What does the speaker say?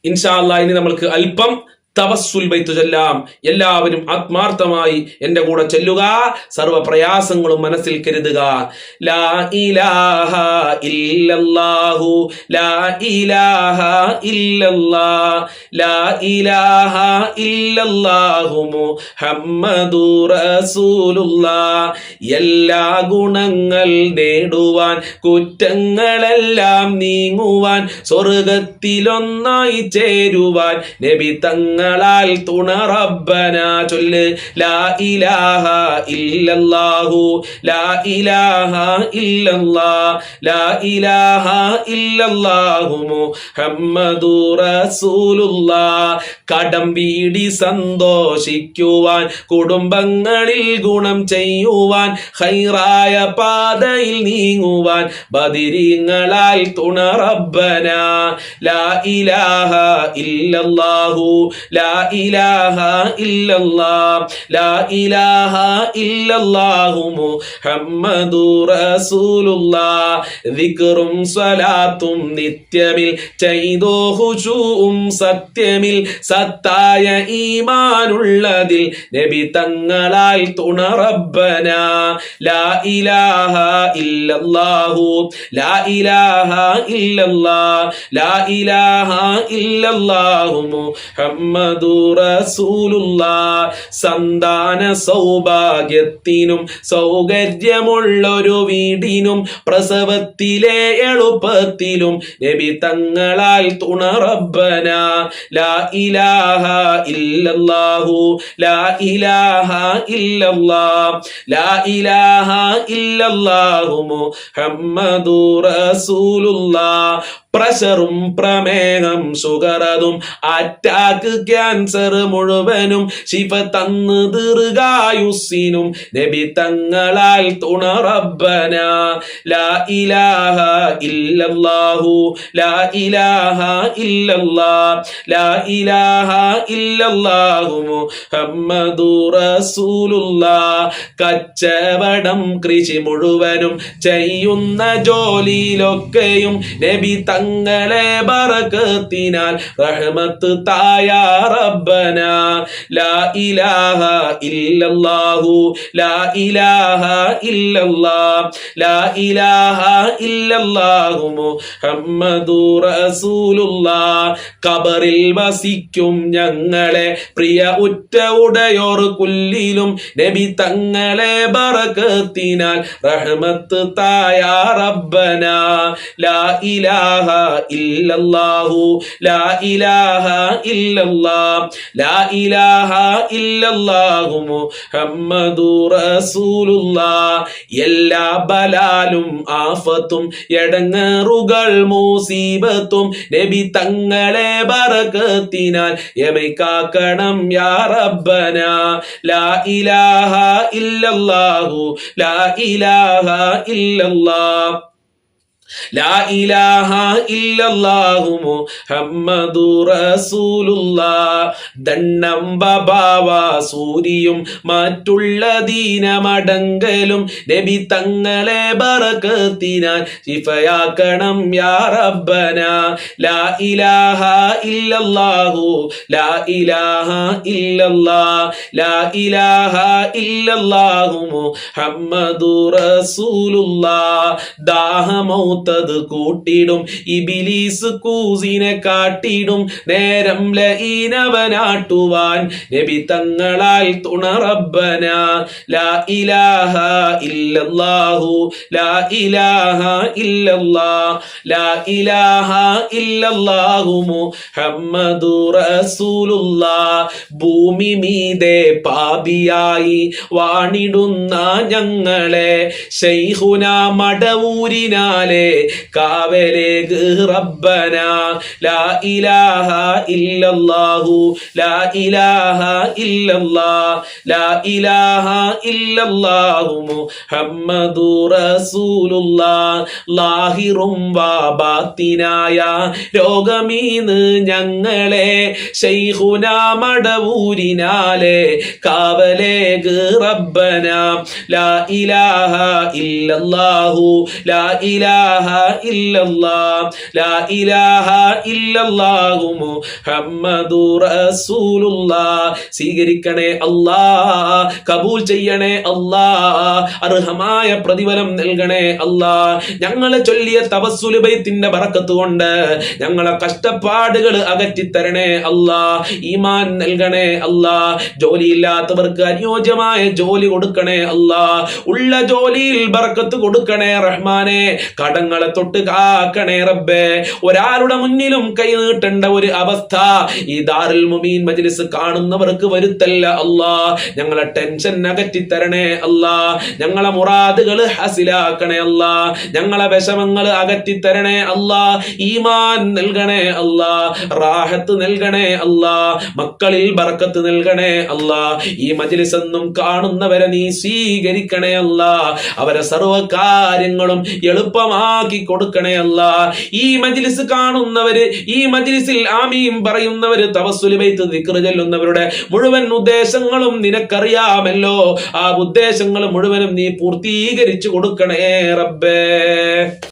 ഇൻഷാ അല്ലാഹ് ഇനി നമ്മൾക്ക് അല്പം തവസ്സുൽ ബൈത്ത് ചൊല്ലാം. എല്ലാവരും ആത്മാർത്ഥമായി എന്റെ കൂടെ ചൊല്ലുക, സർവ പ്രയാസങ്ങളും മനസ്സിൽ കരുതുക. ലാ ഇലാഹ ഇല്ലല്ലാഹു ലാ ഇലാഹ ഇല്ലല്ലാഹ് ലാ ഇലാഹ ഇല്ലല്ലാഹു മുഹമ്മദുർ റസൂലുള്ളാഹ്. എല്ലാ ഗുണങ്ങൾ നേടുവാൻ, കുറ്റങ്ങളെല്ലാം നീങ്ങുവാൻ, സ്വർഗത്തിലൊന്നായി ചേരുവാൻ നബി തങ്ങളാൽ തുണ റബ്ബന. ചൊല്ല് ലാ ഇലാഹ ഇല്ലല്ലാഹു ലാ ഇലാഹ ഇല്ലല്ലാഹ് ലാ ഇലാഹ ഇല്ലല്ലാഹു മുഹമ്മദുർ റസൂലുള്ളാഹ്. കടം വീടി സന്തോഷിക്കുവാൻ, കുടുംബങ്ങളിൽ ഗുണം ചെയ്യുവാൻ, ഖൈറായ പാതയിൽ നീങ്ങുവാൻ ബദിരീങ്ങളാൽ തുണ റബ്ബന. ലാ ഇലാഹ ഇല്ലല്ലാഹു ലാ ഇലാഹ ഇല്ലല്ലാഹ് ലാ ഇലാഹ ഇല്ലല്ലാഹു മുഹമ്മദുർ റസൂലുള്ളാഹ്. ദിക്റും സ്വലാത്തും നിത്യമിൽ ചെയ്തോ ഖുശൂഉം സത്യമിൽ, സത്തായ ഈമാനുള്ളതിൽ നബി തങ്ങളാൽ തുണ റബ്ബന. ലാ ഇലാഹ ഇല്ലല്ലാഹു ലാ ഇലാഹ ഇല്ലല്ലാഹ് ലാ ഇലാഹ ഇല്ലല്ലാഹു മുഹമ്മദുർ റസൂലുള്ളാഹ്. സന്താന സൗഭാഗ്യത്തിനും സൗകര്യമുള്ളൊരു വീടിനും പ്രസവത്തിലെ എളുപ്പത്തിലും നബി തങ്ങളാൽ തുണ റബ്ബന. ലാ ഇലാഹ ഇല്ലല്ലാഹു ലാ ഇലാഹ ഇല്ലല്ലാഹ് ലാ ഇലാഹ ഇല്ലല്ലാഹു മുഹമ്മദുർ റസൂലുള്ളാഹ്. പ്രഷറും പ്രമേഹം ഷുഗറതും അറ്റാക്ക് ക്യാൻസർ മുഴുവനും ശിഫ തന്ന് ദീർഘായുസ്സിനും നബി തങ്ങളാൽ തുണ റബ്ബന. ലാ ഇലാഹ ഇല്ലല്ലാഹു ലാ ഇലാഹ ഇല്ലല്ലാഹ് ലാ ഇലാഹ ഇല്ലല്ലാഹു മുഹമ്മദുർ റസൂലുള്ളാഹ്. കച്ചവടം കൃഷി മുഴുവനും ചെയ്യുന്ന ജോലിയിലൊക്കെയും നബി തങ്ങളെ ബറകത്തിനാൽ റഹ്മത്ത് തായ റബ്ബന. ലാ ഇലാഹ ഇല്ലല്ലാഹു ലാ ഇലാഹ ഇല്ലല്ലാഹ് ലാ ഇലാഹ ഇല്ലല്ലാഹു മുഹമ്മദുർ റസൂലുള്ളാഹ്. ഖബറിൽ വസിക്കും ഞങ്ങളെ പ്രിയ ഉറ്റ ഉടയോർ കുല്ലിലും നബി തങ്ങളെ ബറകത്തിനാൽ റഹ്മത്ത് തായ റബ്ബന. ലാ ഇലാഹ ഇല്ലല്ലാഹു ലാ ഇലാഹ ഇല്ലല്ലാഹ് ലാ ഇലാഹ ഇല്ലല്ലാഹു മുഹമ്മദുർ റസൂലുള്ളാഹ്. എല്ലാ ബലാലും ആഫത്തും എടങ്ങേറുകൾ മുസീബത്തും നബി തങ്ങളെ ബറകത്തിനാൽ യമൈക്കാക്കണം യാ റബ്ബന. ലാ ഇലാഹ ഇല്ലല്ലാഹു ലാ ഇലാഹ ഇല്ലല്ലാഹ് ലാ ഇലാഹ ഇല്ലല്ലാഹു മുഹമ്മദുർ റസൂലുള്ളാഹ്. ദണ്ണംബ ബാവ സൂരിയും മറ്റുള്ള ദീനമടങ്കലും നബി തങ്ങളെ ബറകത്തിനാൽ ശിഫയാക്കണം യാ റബ്ബന. ലാ ഇലാഹ ഇല്ലല്ലാഹു ലാ ഇലാഹ ഇല്ലല്ലാഹ് ലാ ഇലാഹ ഇല്ലല്ലാഹു മുഹമ്മദുർ റസൂലുള്ളാഹ്. ദാഹമൗത്തത് കൂട്ടിടും ഇബിലീസ് കൂസിനെ കാട്ടിടും നേരം ലഈനവനാട്ടുവാൻ നബി തങ്ങളാൽ തുണ റബ്ബന. ലാ ഇലാഹ ഇല്ലല്ലാഹു ലാ ഇലാഹ ഇല്ലല്ലാഹ് ലാ ഇലാഹ ഇല്ലല്ലാഹു മുഹമ്മദുർ റസൂലുള്ളാഹ്. ഭൂമി മീതെ പാപിയായി വാണിടുന്ന ഞങ്ങളെ ശൈഖുന മടവൂരിനാലെ കാവലേഗ് റബ്ബന. ലാ ഇലാഹ ഇല്ലല്ലാഹു ലാ ഇലാഹ ഇല്ലല്ലാഹ് ലാ ഇലാഹ ഇല്ലല്ലാഹു മുഹമ്മദുർ റസൂലുള്ളാഹ്. ലാഹിറും വാബാത്തിനായ രോഗമീന്ന് ഞങ്ങളെ ശൈഖുന മടവൂരിനാലെ കാവലേഗ് റബ്ബന. ലാ ഇലാഹ ഇല്ലല്ലാഹു ലാ ഇലാഹ ഇലാഹ ഇല്ലല്ലാഹ് ലാ ഇലാഹ ഇല്ലല്ലാഹു മുഹമ്മദുർ റസൂലുള്ളാഹ്. സ്വീകരിക്കണേ അല്ലാ, കബൂൽ ചെയ്യണേ അല്ലാ, അർഹമായ പ്രതിഫലം നൽകണേ അല്ലാ. ഞങ്ങളെ ചൊല്ലിയ തവസ്സുൽ ബൈത്തിന്റെ ബറക്കത്ത് കൊണ്ട് ഞങ്ങളെ കഷ്ടപ്പാടുകൾ അകറ്റിത്തരണേ അല്ലാ. ഈമാൻ നൽകണേ അല്ലാ. ജോലിയില്ലാത്തവർക്ക് അനുയോജ്യമായ ജോലി കൊടുക്കണേ അല്ലാ. ഉള്ള ജോലിയിൽ ബറക്കത്ത് കൊടുക്കണേ റഹ്മാനെ. കടങ്ങളെ തൊട്ട് കാക്കണേ റബ്ബേ. ഒരാളുടെ മുന്നിലും കൈ നീട്ടേണ്ട ഒരു അവസ്ഥ ഈ ദാറുൽ മുബീൻ മജ്ലിസ് കാണുന്നവർക്ക് വരുത്തല്ല അല്ലാ. ഞങ്ങളെ ടെൻഷൻ അകറ്റിത്തരണേ അല്ലാ. ഞങ്ങളെ മുറാദുകൾ ഹസിലാക്കണേ അല്ലാ. ഞങ്ങളെ വിഷമങ്ങൾ അകറ്റിത്തരണേ അല്ലാ. ഈമാൻ നൽകണേ അല്ലാ. റാഹത്ത് നൽകണേ അല്ലാ. മക്കളിൽ ബർക്കത്ത് നൽകണേ അല്ലാ. ഈ മജ്ലിസ് എന്നും കാണുന്നവരെ നീ സ്വീകരിക്കണേ അല്ലാ. അവരെ സർവ്വ കാര്യങ്ങളും എളുപ്പമാക്കി കൊടുക്കണേ അല്ലാ. ഈ മജ്ലിസ് കാണുന്നവര്, ഈ മജ്ലിസിൽ ആമീൻ പറയുന്നവര്, തവസ്സുൽ ബൈത്ത് ദിക്ർ ചൊല്ലുന്നവരുടെ മുഴുവൻ ഉദ്ദേശങ്ങളും നിനക്കറിയാമല്ലോ. ആ ഉദ്ദേശങ്ങൾ മുഴുവനും നീ പൂർത്തീകരിച്ചു കൊടുക്കണേ റബ്ബേ.